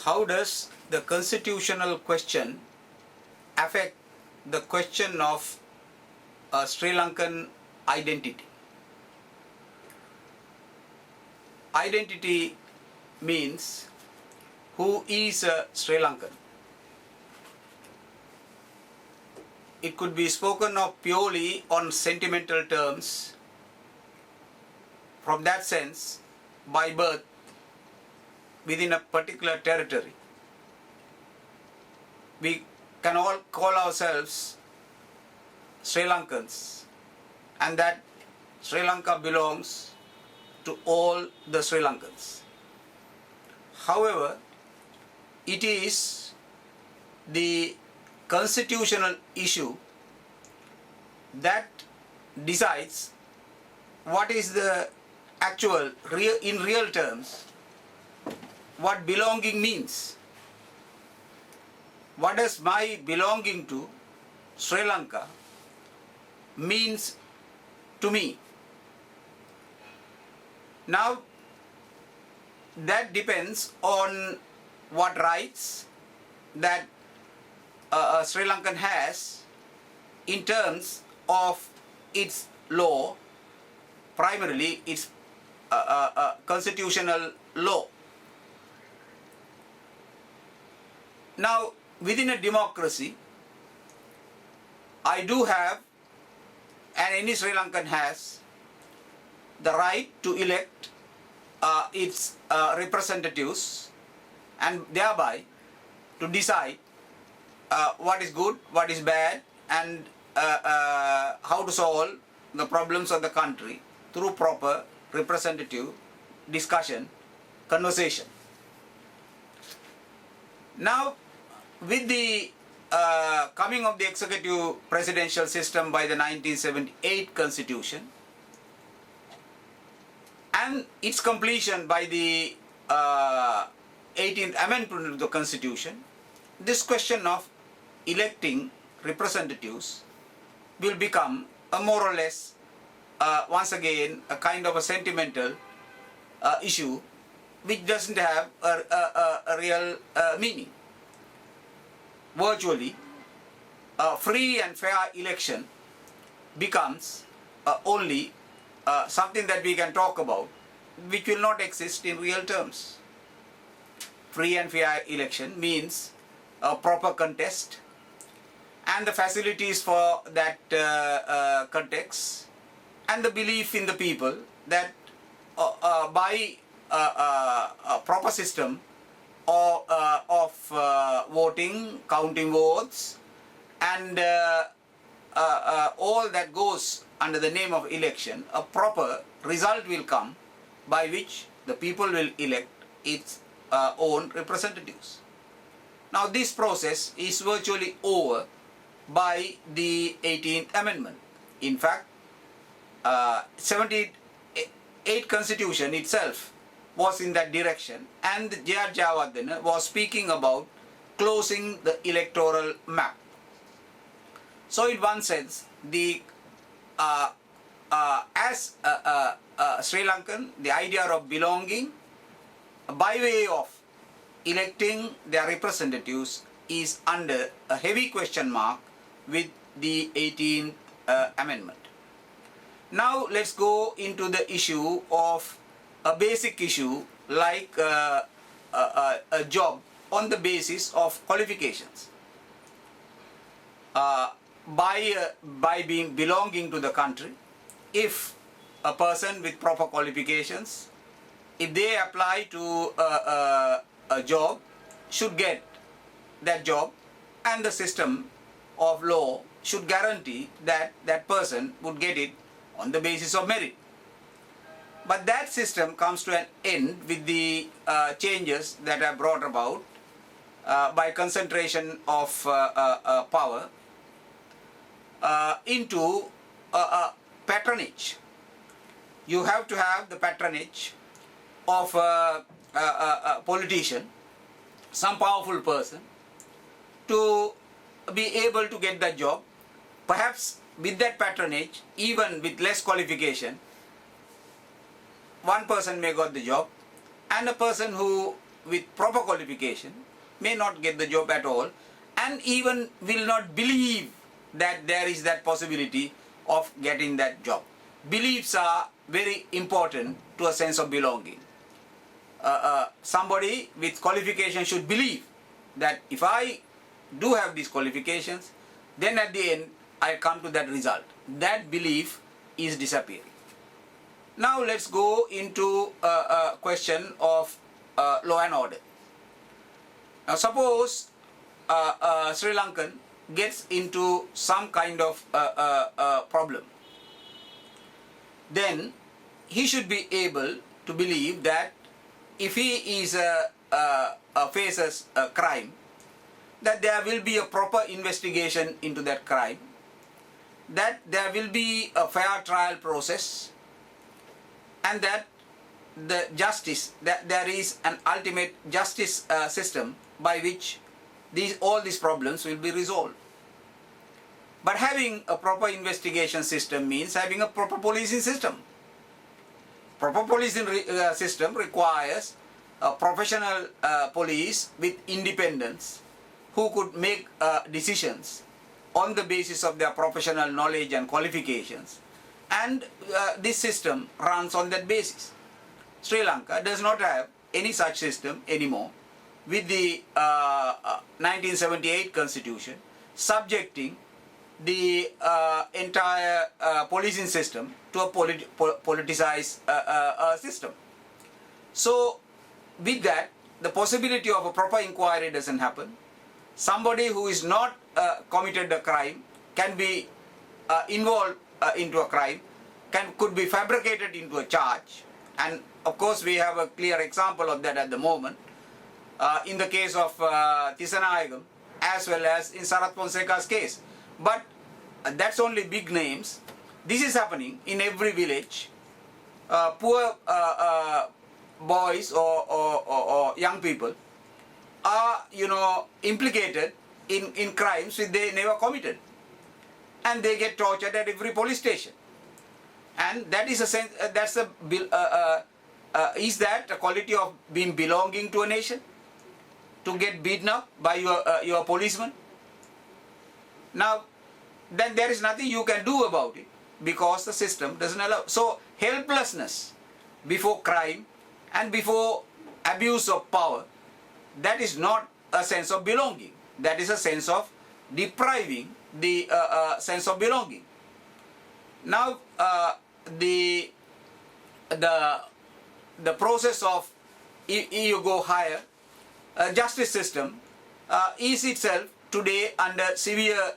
How does the constitutional question affect the question of Sri Lankan identity? Identity means who is a Sri Lankan. It could be spoken of purely on sentimental terms. From that sense, by birth, within a particular territory, we can all call ourselves Sri Lankans, and that Sri Lanka belongs to all the Sri Lankans. However, it is the constitutional issue that decides what is the actual, in real terms, what belonging means. What does my belonging to Sri Lanka means to me? Now, that depends on what rights that a Sri Lankan has in terms of its law, primarily its constitutional law. Now, within a democracy, I do have, and any Sri Lankan has, the right to elect its representatives and thereby to decide what is good, what is bad, and how to solve the problems of the country through proper representative discussion, conversation. Now, with the coming of the executive presidential system by the 1978 Constitution and its completion by the 18th Amendment to the Constitution, this question of electing representatives will become a more or less, once again, a kind of a sentimental issue which doesn't have a real meaning. Virtually, a free and fair election becomes only something that we can talk about, which will not exist in real terms. Free and fair election means a proper contest and the facilities for that context and the belief in the people that by a proper system of voting, counting votes, and all that goes under the name of election, a proper result will come by which the people will elect its own representatives. Now, this process is virtually over by the 18th Amendment. In fact, 78 Constitution itself was in that direction, and J.R. Jayawardena was speaking about closing the electoral map. So, in one sense, the as Sri Lankan, the idea of belonging by way of electing their representatives is under a heavy question mark with the 18th Amendment. Now let's go into the issue of a basic issue like a job on the basis of qualifications. By being belonging to the country, if a person with proper qualifications, if they apply to a job, should get that job, and the system of law should guarantee that that person would get it on the basis of merit. But that system comes to an end with the changes that are brought about by concentration of power into patronage. You have to have the patronage of a politician, some powerful person, to be able to get that job. Perhaps with that patronage, even with less qualification, one person may got the job, and a person who with proper qualification may not get the job at all, and even will not believe that there is that possibility of getting that job. Beliefs are very important to a sense of belonging. Somebody with qualification should believe that if I do have these qualifications, then at the end I come to that result. That belief is disappearing. Now let's go into a question of law and order. Now suppose Sri Lankan gets into some kind of problem, then he should be able to believe that if he is faces a crime, that there will be a proper investigation into that crime, that there will be a fair trial process, and that the justice, that there is an ultimate justice system by which all these problems will be resolved. But having a proper investigation system means having a proper policing system. Proper policing system requires a professional police with independence who could make decisions on the basis of their professional knowledge and qualifications, and this system runs on that basis. Sri Lanka does not have any such system anymore, with the 1978 constitution subjecting the entire policing system to a politicized system. So with that, the possibility of a proper inquiry doesn't happen. Somebody who is not committed a crime can be involved into a crime, could be fabricated into a charge, and of course we have a clear example of that at the moment in the case of Tisanayagam as well as in Sarath Fonseca's case. But that's only big names. This is happening in every village. Poor boys or young people are, implicated in crimes which they never committed, and they get tortured at every police station. And that is a sense. Is that a quality of being belonging to a nation? To get beaten up by your policeman? Now, then there is nothing you can do about it because the system doesn't allow. So helplessness before crime and before abuse of power, that is not a sense of belonging. That is a sense of depriving the sense of belonging. Now the process of you go higher, justice system is itself today under severe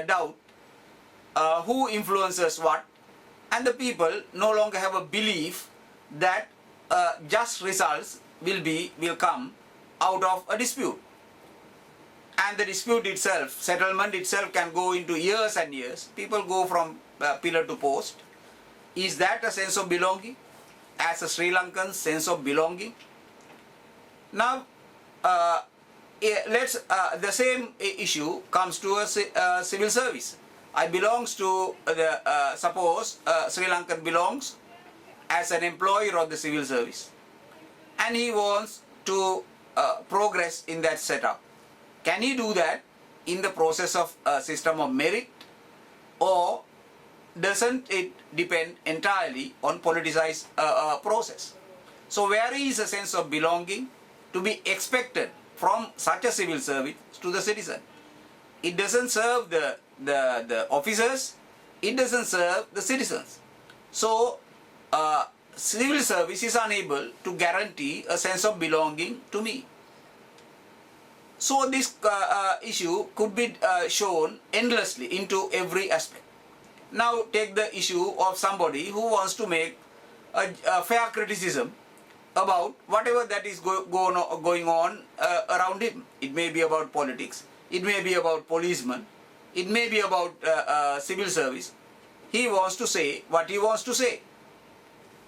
doubt. Who influences what, and the people no longer have a belief that just results will come out of a dispute. And the dispute itself, settlement itself, can go into years and years. People go from pillar to post. Is that a sense of belonging? As a Sri Lankan sense of belonging? Now, the same issue comes to a civil service. I belongs to suppose Sri Lankan belongs as an employer of the civil service, and he wants to progress in that setup. Can he do that in the process of a system of merit, or doesn't it depend entirely on politicized process? So where is a sense of belonging to be expected from such a civil service to the citizen? It doesn't serve the officers, it doesn't serve the citizens. So civil service is unable to guarantee a sense of belonging to me. So this issue could be shown endlessly into every aspect. Now take the issue of somebody who wants to make a fair criticism about whatever that is going on around him. It may be about politics, it may be about policemen, it may be about civil service. He wants to say what he wants to say.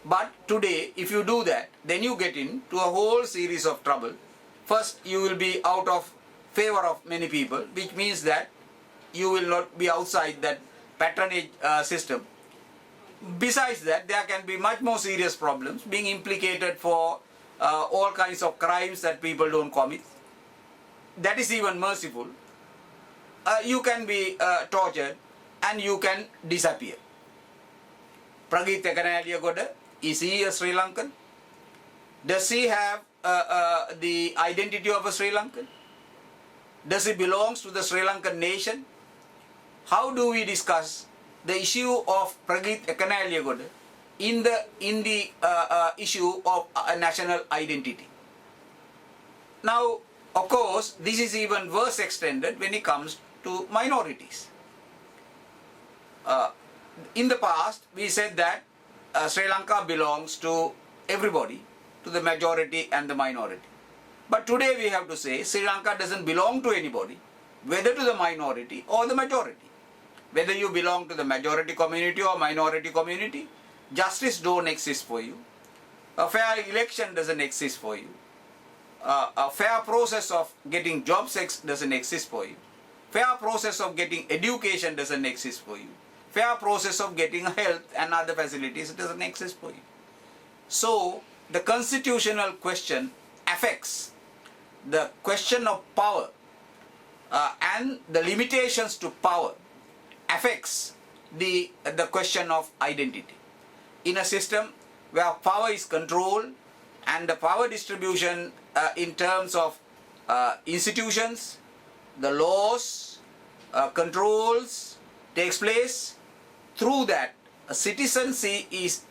But today, if you do that, then you get into a whole series of trouble. First, you will be out of favor of many people, which means that you will not be outside that patronage system. Besides that, there can be much more serious problems, being implicated for all kinds of crimes that people don't commit. That is even merciful. You can be tortured and you can disappear. Prageet Ekanayagoda, is he a Sri Lankan? Does he have the identity of a Sri Lankan? Does he belong to the Sri Lankan nation? How do we discuss the issue of Prageet Ekanayagoda in the issue of national identity? Now, of course, this is even worse extended when it comes to minorities. In the past, we said that Sri Lanka belongs to everybody, to the majority and the minority. But today we have to say Sri Lanka doesn't belong to anybody, whether to the minority or the majority. Whether you belong to the majority community or minority community, justice don't exist for you. A fair election doesn't exist for you. A fair process of getting jobs doesn't exist for you. Fair process of getting education doesn't exist for you. Fair process of getting health and other facilities doesn't exist for you. So, the constitutional question affects the question of power and the limitations to power affects the question of identity. In a system where power is controlled and the power distribution in terms of institutions, the laws, controls takes place, through that citizenry is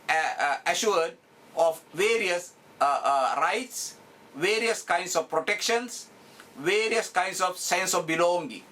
assured of various rights, various kinds of protections, various kinds of sense of belonging.